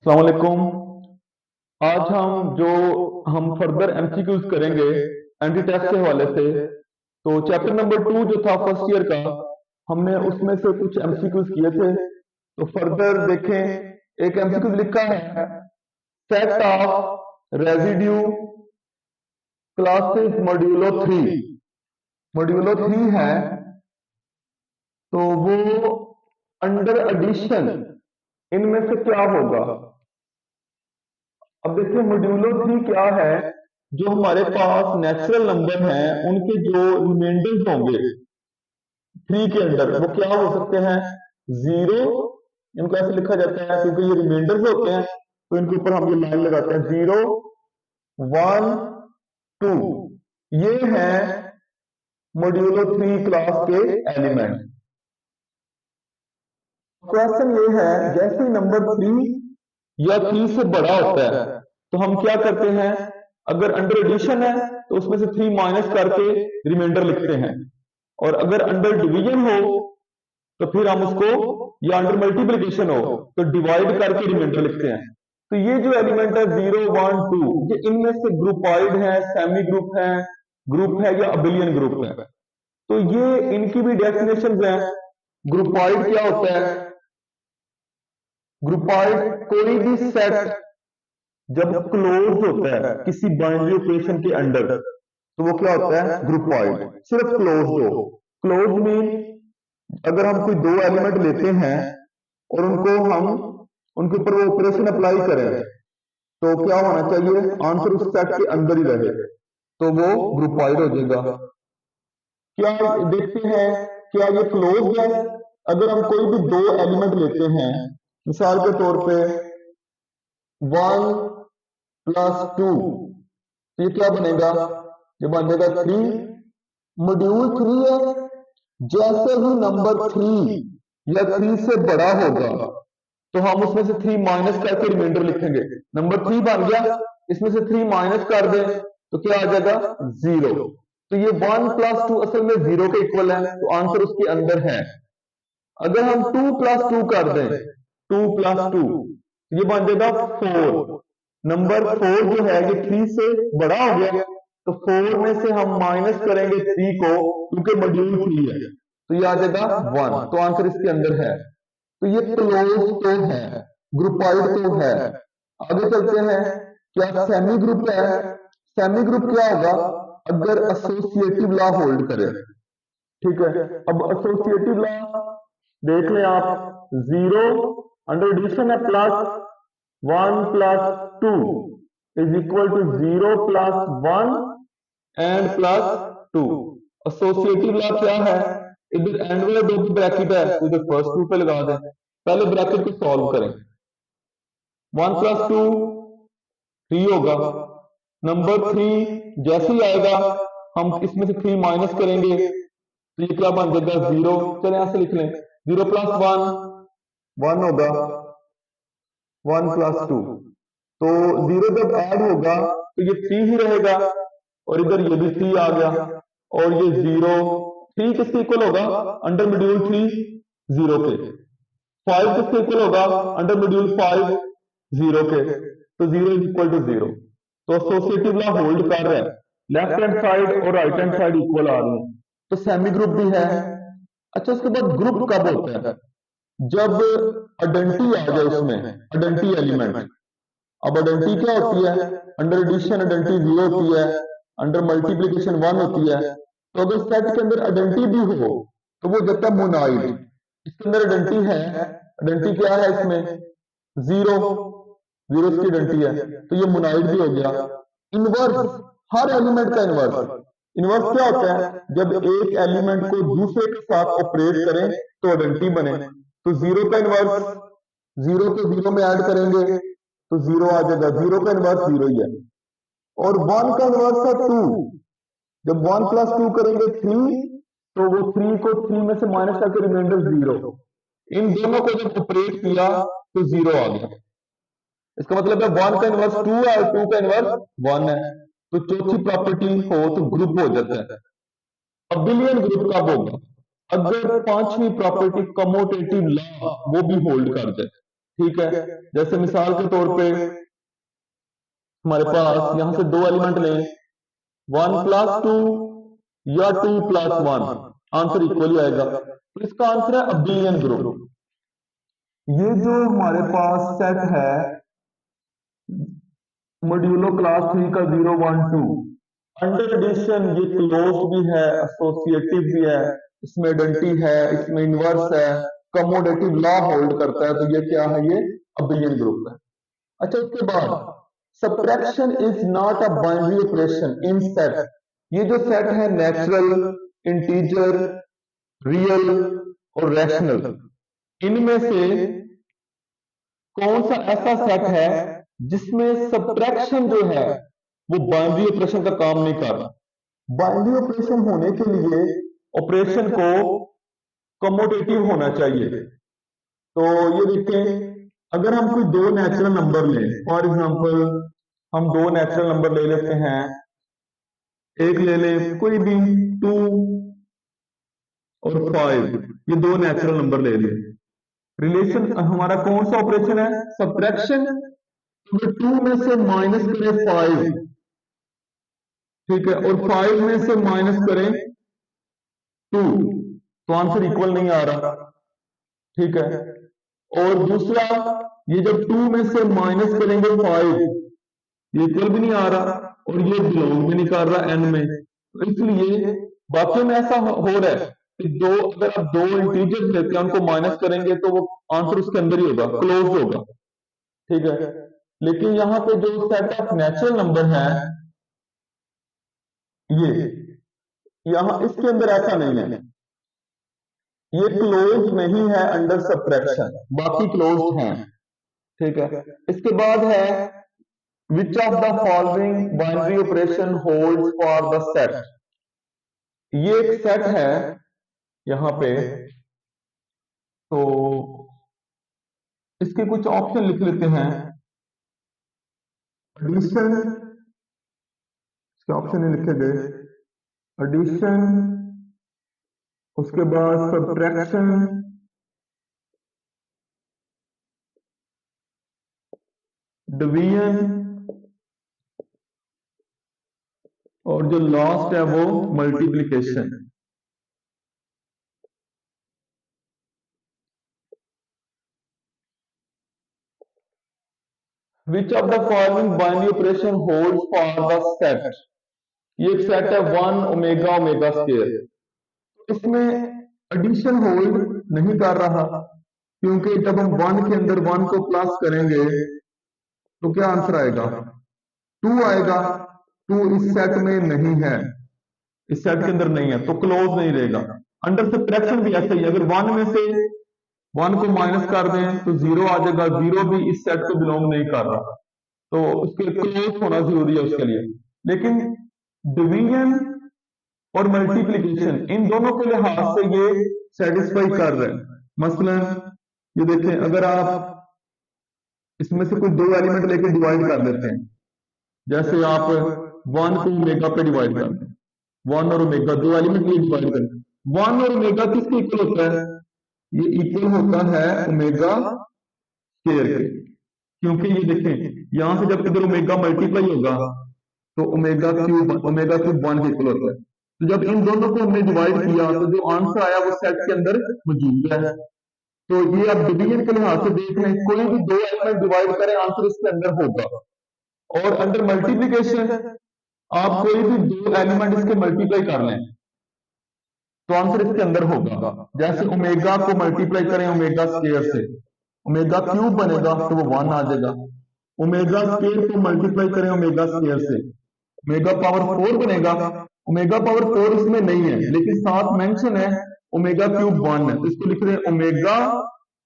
अस्सलाम वालेकुम। आज हम फर्दर एमसीक्यूज करेंगे एंटी टेस्ट के हवाले से। तो चैप्टर नंबर 2 जो था फर्स्ट ईयर का, हमने उसमें से कुछ एमसीक्यूज किए थे। तो फर्दर देखें, एक एमसीक्यूज लिखा है, set of residue classes modulo 3 है। तो वो अंडर एडिशन इनमें से क्या होगा। अब देखिए मॉड्यूलो 3 क्या है। जो हमारे पास नेचुरल नंबर हैं उनके जो रिमाइंडर्स होंगे 3 के अंदर वो क्या हो सकते हैं। जीरो, इनको ऐसे लिखा जाता है क्योंकि ये रिमाइंडर्स होते हैं, तो इनके ऊपर हम ये लाइन लगाते हैं 0 1 2। ये है मॉड्यूलो 3 क्लास के एलिमेंट। क्वेश्चन ये है, जैसे नंबर 3 या 3 से बड़ा होता है तो हम क्या करते हैं, अगर अंडर एडिशन है तो उसमें से 3 माइनस करके रिमाइंडर लिखते हैं, और अगर अंडर डिवीजन हो तो फिर हम उसको, या अंडर मल्टीप्लिकेशन हो तो डिवाइड करके रिमाइंडर लिखते हैं। तो ये जो एलिमेंट है 0 1 2, ये इनमें से ग्रुपाइड है, सेमी ग्रुप है या अबिलियन ग्रुप है। तो ये इनकी भी डेफिनेशन है। ग्रुपाइड क्या होता है। ग्रुपाइड कोई भी सेट जब क्लोज होता है किसी बाइनरी ऑपरेशन के अंडर, तो वो क्या होता है, ग्रुपाइड। सिर्फ क्लोज हो। क्लोज मीन अगर हम कोई दो एलिमेंट लेते हैं और हम उनके ऊपर वो ऑपरेशन अप्लाई करें, तो क्या होना चाहिए, आंसर उस सेट के अंदर ही रहे, तो वो ग्रुपाइड हो जाएगा। क्या देखते हैं, क्या ये क्लोज है। अगर हम कोई भी दो एलिमेंट लेते हैं, मिसाल के तौर पे 1 + 2, तो ये क्या बनेगा, ये बन जाएगा 3। मॉड्यूल 3 है। जैसे ही नंबर 3 या 3 से बड़ा होगा तो हम उसमें से 3 माइनस करके रिमाइंडर लिखेंगे। नंबर 3 बन गया, इसमें से 3 माइनस कर दें तो क्या आ जाएगा, 0। तो ये 1 + 2 असल में 0 के इक्वल है, तो आंसर उसके अंदर है। अगर हम 2 + 2 कर दें, 2 + 2, ये बन जाएगा 4। नंबर 4 जो है ये 3 से बड़ा हो गया, तो 4 में से हम माइनस करेंगे 3 को, क्योंकि मॉड्यूल 3 है, तो ये आ जाएगा 1। तो आंसर इसके अंदर है। तो ये क्लोज तो है, ग्रुपाइड तो है। आगे चलते हैं, क्या सेमी ग्रुप है। सेमी ग्रुप क्या होगा, अगर एसोसिएटिव लॉ होल्ड करे। ठीक है, अब एसोसिएटिव लॉ देख लें आप। 0 अंडर एडिशन है, plus 1 + 2 is equal to 0 + 1 and +2। Associative law क्या है, इधर एंड वाला दो ब्रैकेट है तो इधर फर्स्ट 2 पे लगा दें। पहले ब्रैकेट को सॉल्व करें। 1 + 2 3 होगा। नंबर 3 जैसे ही आएगा हम इसमें से 3 माइनस करेंगे, तो ये क्या बन जाएगा, 0। चले ऐसे लिख लें, 0 + 1 1 होगा, 1 + 2। तो 0 जब ऐड होगा तो ये 3 ही रहेगा, और इधर ये भी 3 आ गया, और ये 0। 3 किसके इक्वल होगा, अंडर मॉड्यूल 3 0 के। 5 किसके इक्वल होगा, अंडर मॉड्यूल 5 0 के। तो 0 इज इक्वल टू 0। तो एसोसिएटिव लॉ होल्ड कर रहा है, लेफ्ट हैंड साइड और राइट हैंड साइड इक्वल आ रही है, तो सेमी ग्रुप भी है। अच्छा, उसके बाद ग्रुप कब होता है, जब आइडेंटिटी आ जाए उसमें, आइडेंटिटी एलिमेंट। अब आइडेंटिटी क्या होती है, अंडर एडिशन आइडेंटिटी 0 होती है, अंडर मल्टीप्लिकेशन 1 होती है। तो अगर सेट के अंदर आइडेंटिटी भी हो तो वो जाता है मोनाइड। इसके अंदर आइडेंटिटी है, आइडेंटिटी क्या है इसमें, 0 0 इसकी आइडेंटिटी है, तो ये मोनाइड भी हो गया। इनवर्स, हर एलिमेंट का इनवर्स। इनवर्स क्या होता है, जब एक एलिमेंट को दूसरे के साथ ऑपरेट करें तो आइडेंटिटी बने। तो 0 का इनवर्स, 0 को 0 में ऐड करेंगे तो 0 आ जाएगा, 0 का इनवर्स 0 ही है। और 1 का इनवर्स है 2। जब 1 + 2 करेंगे 3, तो वो 3 को 3 में से माइनस करके रिमाइंडर 0। इन दोनों को जब ऑपरेट किया तो 0 आ गया। इसका मतलब है 1 का इनवर्स 2 है और 2 का इनवर्स 1 है। तो चौथी प्रॉपर्टी हो तो ग्रुप हो जाता है। अबिलियन ग्रुप कब होगा, अगर पांचवी प्रॉपर्टी कमोटेटिव लॉ वो भी होल्ड कर जाए। ठीक है। जैसे मिसाल के तौर पे हमारे पास यहां से दो एलिमेंट लें, 1+2 या 2+1, आंसर इक्वल ही आएगा। तो इसका आंसर है अबिलियन ग्रुप। ये जो हमारे पास सेट है मॉड्यूलो क्लास 3 का 0 1 2, अंडर एडिशन ये क्लोज भी है, एसोसिएटिव भी है, इसमें आइडेंटिटी है, इसमें इनवर्स है, कमोडेटिव लॉ होल्ड करता है, तो ये क्या है, ये अबिलियन ग्रुप है। अच्छा, उसके बाद subtraction is not a binary operation in set. ये जो सेट है नेचुरल, इंटीजर, रियल और रैशनल, इनमें से कौन सा ऐसा सेट है जिसमें सबट्रैक्शन जो है वो बाइनरी ऑपरेशन का काम नहीं कर रहा। बाइनरी ऑपरेशन होने के लिए ऑपरेशन को कमोटेटिव होना चाहिए। तो ये देखें, अगर हम कोई दो नेचुरल नंबर लें, फॉर एग्जांपल हम दो नेचुरल नंबर ले लेते हैं, एक ले लें कोई भी 2 और 5, ये दो नेचुरल नंबर ले लें। रिलेशन हमारा कौन सा ऑपरेशन है, सबट्रैक्शन। तो 2 में से माइनस करें 5, ठीक है, और 5 में से माइनस करें 2, तो आंसर इक्वल नहीं आ रहा, ठीक है। और दूसरा, ये जब 2 में से माइनस करेंगे 5, ये इक्वल भी नहीं आ रहा, और ये बिलोंग भी नहीं कर रहा एन में। तो इसलिए वाकई में ऐसा हो रहा है कि दो, अगर आप दो इंटीजर्स लेते हैं उनको माइनस करेंगे तो वो आंसर उसके अंदर ही होगा, क्लोज होगा, ठीक है। लेकिन यहाँ पे जो सेट ऑफ नेचुरल नंबर है, ये यहाँ इसके अंदर ऐसा नहीं है, ये क्लोज नहीं है अंडर सबट्रैक्शन, बाकी क्लोज हैं, ठीक है। इसके बाद है which of the following binary operation holds for the set. ये एक सेट है यहां पे, तो इसके कुछ ऑप्शन लिख लेते हैं। एडिशन, इसके ऑप्शन नहीं लिखे गए, एडिशन, उसके बाद सबट्रैक्शन, डिवीजन, और जो लास्ट है वो multiplication. Which of the following binary operation holds for the set. ये एक सेट है 1 ओमेगा ओमेगा स्क्वायर, इसमें एडिशन होल्ड नहीं कर रहा, क्योंकि जब हम 1 के अंदर 1 को प्लस करेंगे तो क्या आंसर आएगा, 2 आएगा। 2 इस सेट में नहीं है, इस सेट के अंदर नहीं है, तो क्लोज नहीं रहेगा। अंडर सबट्रैक्शन भी ऐसा ही है, अगर 1 में से 1 को माइनस कर दें तो 0 आ जाएगा, 0 भी इस सेट को बिलोंग नहीं कर रहा, तो उसके क्लोज होना जरूरी है उसके लिए। लेकिन डिवीजन और मल्टीप्लिकेशन, इन दोनों के लिहाज से ये सेटिस्फाई कर रहे हैं। मसलन ये देखें, अगर आप इसमें से कोई दो एलिमेंट लेके डिवाइड कर देते हैं, जैसे आप 1 को ओमेगा पे डिवाइड कर दें, 1 और ओमेगा दो एलिमेंट लिए डिवाइड करें, 1 और ओमेगा किसके इक्वल होता है, ये इक्वल होता है ओमेगा स्क्वायर के, क्योंकि ये देखें यहां से जब इधर ओमेगा मल्टीप्लाई होगा तो ओमेगा क्यूब 1 के इक्वल होता है। तो जब इन दोनों को हमने डिवाइड किया तो जो आंसर आया वो सेट के अंदर मौजूद है। तो ये आप डिवीजन के लिहाज से देख लें, कोई भी दो एलिमेंट डिवाइड करें आंसर इसके अंदर होगा। और अंडर मल्टीप्लिकेशन आप कोई भी दो एलिमेंट इसके मल्टीप्लाई कर लें तो आंसर इसके अंदर होगा। जैसे ओमेगा को मल्टीप्लाई करें ओमेगा स्क्वायर से, ओमेगा क्यूब बनेगा तो वो 1 आ जाएगा। ओमेगा स्क्वायर को मल्टीप्लाई करें ओमेगा स्क्वायर से, ओमेगा पावर 4 बनेगा। ओमेगा पावर 4 इसमें नहीं है, लेकिन साथ मेंशन है ओमेगा क्यूब 1 है, तो इसको लिख रहे हैं ओमेगा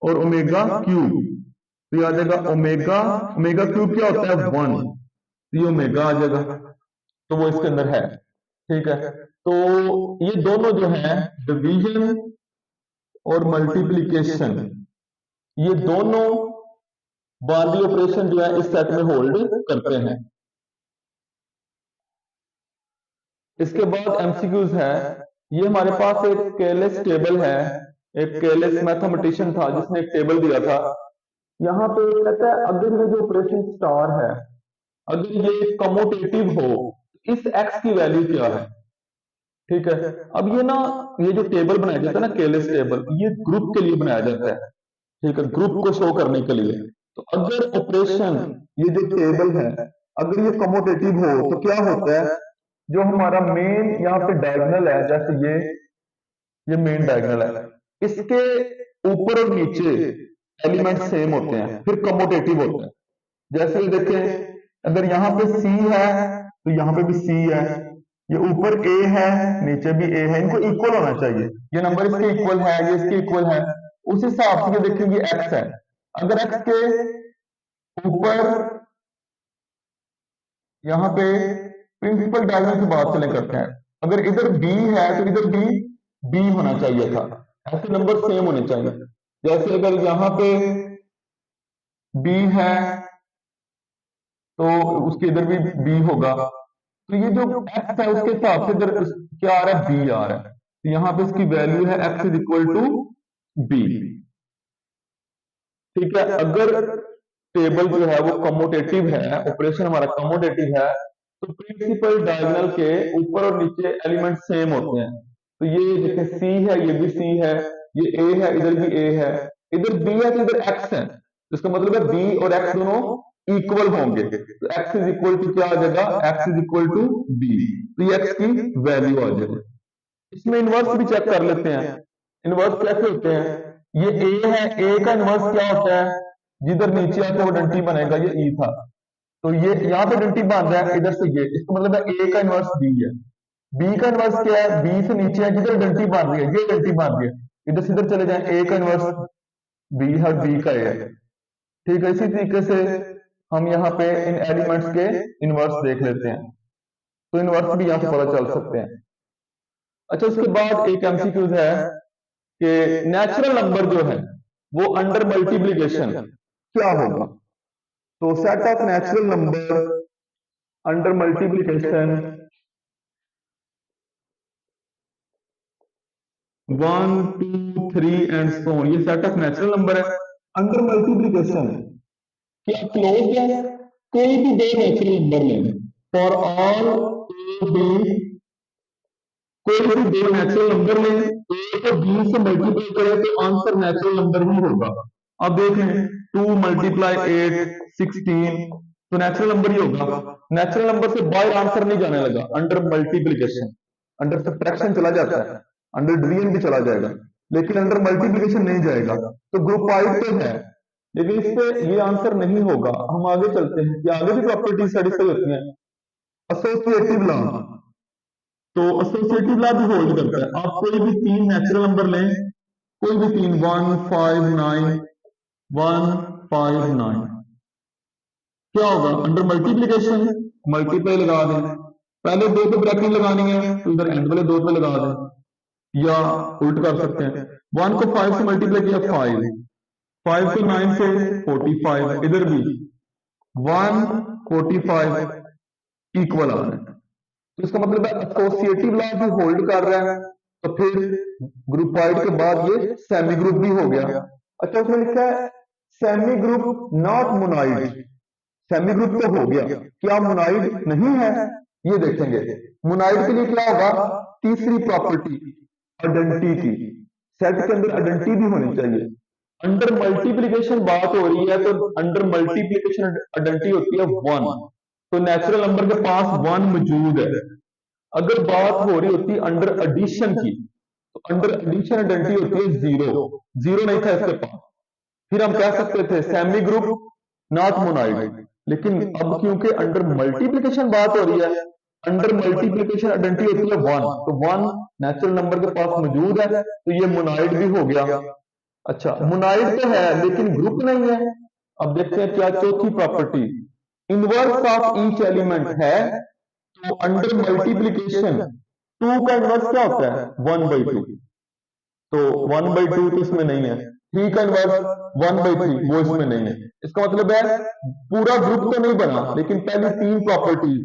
और ओमेगा क्यूब, तो ये आ जाएगा ओमेगा, ओमेगा क्यूब क्या होता है 1, तो ये ओमेगा आ जाएगा, तो वो इसके अंदर है, ठीक है। तो ये दोनों जो है डिवीजन और मल्टीप्लिकेशन, ये दोनों बाइनरी ऑपरेशन जो है इस सेट में होल्ड करते हैं। इसके बाद एमसीक्यूज है, ये हमारे पास एक केएलएस टेबल है, एक केएलएस मैथमेटिशियन था जिसने एक टेबल दिया था यहाँ पे कहता है अगर ये जो ऑपरेशन स्टार है, अगर ये कमोटेटिव हो, इस एक्स की वैल्यू क्या है? ठीक है, अब ये ना, ये जो टेबल बनाया जाता है ना, केलेस टेबल, ये ग्रुप के लिए बनाया जाता है। ठीक है, ग्रुप को शो करने के लिए। तो अगर ऑपरेशन, ये जो टेबल है, अगर ये कमोटेटिव हो तो क्या होता है, जो हमारा मेन यहाँ पे डायगोनल है, जैसे ये मेन डायगोनल है, इसके ऊपर और नीचे एलिमेंट सेम होते हैं, फिर कमोटेटिव होते हैं। जैसे ये देखें, अगर यहाँ पे सी है तो यहाँ पे भी सी है, ये ऊपर ए है, नीचे भी ए है, इनको इक्वल होना चाहिए, ये नंबर इसके इक्वल है, ये इसके इक्वल है। उस हिसाब से ये देखिए, ये एक्स है, अगर एक्स के ऊपर यहाँ पे प्रिंसिपल डायगोनल की बात चले करते हैं, अगर इधर बी है तो इधर भी बी होना चाहिए था, ऐसे नंबर सेम होने चाहिए। जैसे अगर यहाँ पे बी है तो उसके इधर भी बी होगा, तो ये जो एक्स है उसके हिसाब से इधर क्या आ रहा है, बी आ रहा है, तो यहाँ पे इसकी वैल्यू है x is equal to b. ठीक है, अगर टेबल जो है वो कमोटेटिव है, ऑपरेशन हमारा कमोटेटिव है, तो प्रिंसिपल डायगोनल के ऊपर और नीचे एलिमेंट सेम होते हैं। तो ये देखें, सी है, ये भी सी है, ये ए है, इधर भी ए है, इधर बी है तो इधर एक्स है, तो इसका मतलब है बी और एक्स दोनों इक्वल होंगे, तो एक्स इज इक्वल टू क्या आ जाएगा, X is equal to B, तो ये एक्स की वैल्यू आ जाएगी। इसमें इनवर्स भी चेक कर लेते हैं, इनवर्स कैसे होते हैं, ये ए है, ए का इनवर्स क्या होता है, जिधर नीचे आके वो डंटी बनेगा, ये ई था, तो ये यहाँ पे डंटी बांध रहा है इधर से, ये इसका मतलब है ए का इनवर्स बी है, बी का इनवर्स क्या है, बी से नीचे है, जिधर डंटी बांध रही है, ये डंटी बांध रही है, इधर से इधर चले जाए, ए का इनवर्स बी है, बी का ए है। ठीक है, इसी तरीके से हम यहाँ पे इन एलिमेंट्स के इनवर्स देख लेते हैं, तो इनवर्स भी यहाँ से पता चल सकते हैं। अच्छा, उसके बाद एक एमसीक्यूज है कि नेचुरल नंबर जो है वो अंडर मल्टीप्लिकेशन क्या होगा। तो set of natural number under multiplication 1 2 3 and so on, ये सेट ऑफ नेचुरल नंबर है। अंडर मल्टीप्लिकेशन क्या क्लोज है, कोई भी दो नेचुरल नंबर लें, फॉर ऑल ए बी, कोई भी दो नेचुरल नंबर लें, ए को बी से मल्टीप्लाई करें तो आंसर नेचुरल नंबर ही होगा। अब देख लें, 2 मल्टीप्लाई 8 16, तो नेचुरल नंबर ही होगा। नेचुरल नंबर से बाहर आंसर नहीं जाने लगा अंडर मल्टीप्लिकेशन, अंडर सब्ट्रैक्शन चला जाता है, अंडर डिवीजन भी चला जाएगा, लेकिन अंडर मल्टीप्लिकेशन नहीं जाएगा। तो ग्रुप वाइज तो है, लेकिन इस पे ये आंसर नहीं होगा। हम आगे चलते हैं कि आगे भी प्रॉपर्टी सेटिस्फाई होती है। एसोसिएटिव लॉ, तो एसोसिएटिव लॉ भी होल्ड करता है। आप कोई भी तीन नेचुरल नंबर लें, कोई भी तीन, 1 5 9 1 5 9, क्या होगा अंडर मल्टीप्लिकेशन, मल्टीप्लाई लगा दें, पहले दो पे ब्रैकेट लगानी है तो इधर एंड वाले दो पे लगा दें, या उल्ट कर सकते हैं, 1 को 5 से मल्टीप्लाई किया 5, 5 को 9 से 45, इधर भी 1 45 इक्वल आ रहा है, तो इसका मतलब है एसोसिएटिव लॉ भी होल्ड कर रहा है। तो फिर ग्रुप वाइड के बाद ये सेमी ग्रुप भी हो गया। अच्छा, उसमें लिखा है semi group not monoid, semi group तो हो गया, क्या मोनाइड नहीं है, ये देखेंगे। मोनाइड के लिए क्या होगा, तीसरी प्रॉपर्टी आइडेंटिटी, सेट के अंदर आइडेंटिटी भी होनी चाहिए। अंडर मल्टीप्लिकेशन बात हो रही है तो अंडर मल्टीप्लिकेशन आइडेंटिटी होती है 1, तो नेचुरल नंबर के पास 1 मौजूद है। अगर बात हो रही होती अंडर एडिशन की, तो अंडर एडिशन आइडेंटिटी होती है 0, 0 नहीं था इसके पास, फिर हम कह सकते थे सेमी ग्रुप नॉट मोनाइड। लेकिन अब क्योंकि अंडर मल्टीप्लिकेशन बात हो रही है, अंडर मल्टीप्लिकेशन आइडेंटिटी होती है 1, तो 1 नेचुरल नंबर के पास मौजूद है, तो ये मोनाइड भी हो गया। अच्छा, मोनाइड तो है लेकिन ग्रुप नहीं है। अब देखते हैं क्या चौथी property, inverse of each element है, तो अंडर मल्टीप्लिकेशन 2 का इनवर्स क्या होता है, 1/2, तो 1/2 तो इसमें नहीं है, 3 का इनवर्स 1/3 वो इसमें नहीं है। इसका मतलब है पूरा ग्रुप तो नहीं बना, लेकिन पहली तीन प्रॉपर्टीज,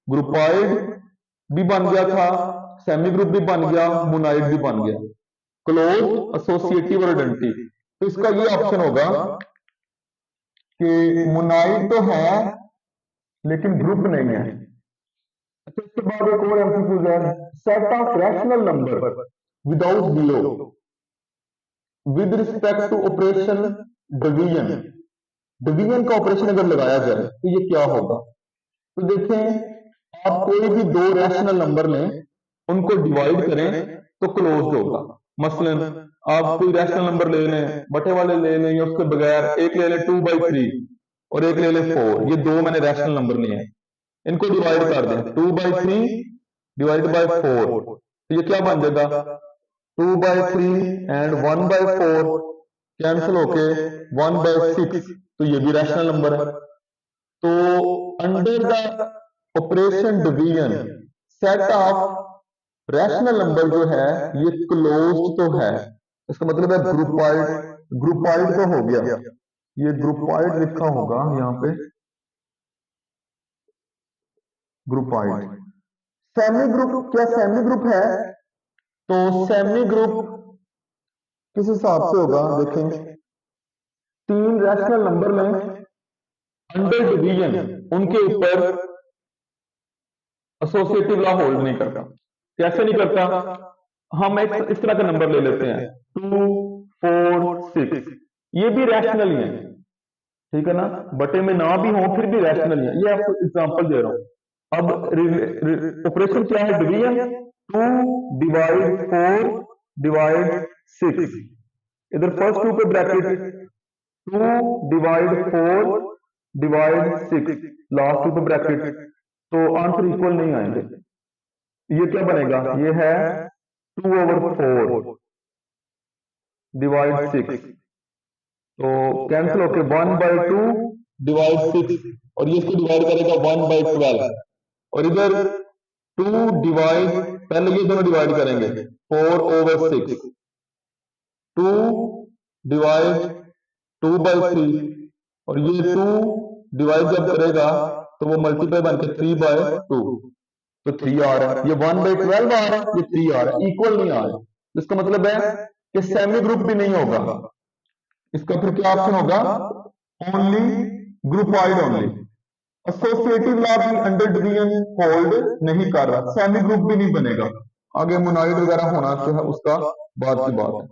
ग्रुपाइड भी बन गया था, सेमी ग्रुप भी बन गया, मोनाइड भी बन गया, क्लोज, एसोसिएटिव और आइडेंटिटी। तो इसका ये ऑप्शन होगा कि मोनाइड तो है लेकिन ग्रुप नहीं है। अच्छा, इसके बाद एक और एमसीक्यू है, set of rational number without below with respect to operation division. Division का ऑपरेशन अगर लगाया जाए तो ये क्या होगा? तो देखें, आप कोई भी दो रैशनल नंबर लें, उनको डिवाइड करें तो क्लोज्ड होगा। मसलन आप कोई रैशनल नंबर ले लें, बटे वाले ले लें या उसके बगैर, एक ले लें 2/3 और एक ले लें 4, ये दो मैंने रैशनल नंबर लिए हैं, इनको डिवाइड कर दें 2/3 डिवाइड बाय 4, तो ये क्या बन जाएगा? 2/3 एंड 1/4 कैंसिल होके 1/6, तो ये भी रैशनल नंबर है। तो under the operation division set of rational number जो है ये क्लोज्ड तो है, इसका मतलब है ग्रुपाइड तो हो गया, ये ग्रुपाइड लिखा होगा यहाँ पे, ग्रुपाइड। सेमी ग्रुप, क्या सेमी ग्रुप है? तो सेमी ग्रुप किस हिसाब से होगा? देखें, तीन रैशनल नंबर में अंडर डिवीजन उनके ऊपर एसोसिएटिव लॉ होल्ड नहीं करता। कैसे नहीं करता? हम एक इस तरह का नंबर ले लेते हैं 2, 4, 6, ये भी रैशनल ही है, ठीक है ना, बटे में ना भी हो फिर भी रैशनल ही है। ये आपको एग्जांपल दे रहा हूं। अब ऑपरेशन क्या है? डिवीजन, 2 डिवाइड 4 डिवाइड 6, इधर फर्स्ट 2 पे ब्रैकेट, 2 डिवाइड 4 डिवाइड 6, लास्ट 2 पे ब्रैकेट, तो आंसर इक्वल नहीं आएंगे। ये क्या बनेगा? ये है 2/4 डिवाइड 6, तो कैंसिल होके 1/2 डिवाइड 6, और ये इसको डिवाइड करेगा 1/12, और इधर 2 डिवाइड, पहले ये दोनों डिवाइड करेंगे 4/6, 2 डिवाइड 2/3, और ये 2 डिवाइड जब करेगा तो वो मल्टीप्लाई बन के 3/2, तो 3 आ रहा है, ये 1/12 आ रहा है, ये 3 आ रहा है, इक्वल नहीं आ रहा। इसका मतलब है कि सेमी ग्रुप भी नहीं होगा। इसका फिर क्या ऑप्शन होगा? ओनली ग्रुपाइड ओनली। एसोसिएटिव लॉ भी अंडर डिवीजन होल्ड नहीं कर रहा, सेमी ग्रुप भी नहीं बनेगा। आगे मोनाइड वगैरह होना जो है उसका बाद की बात है।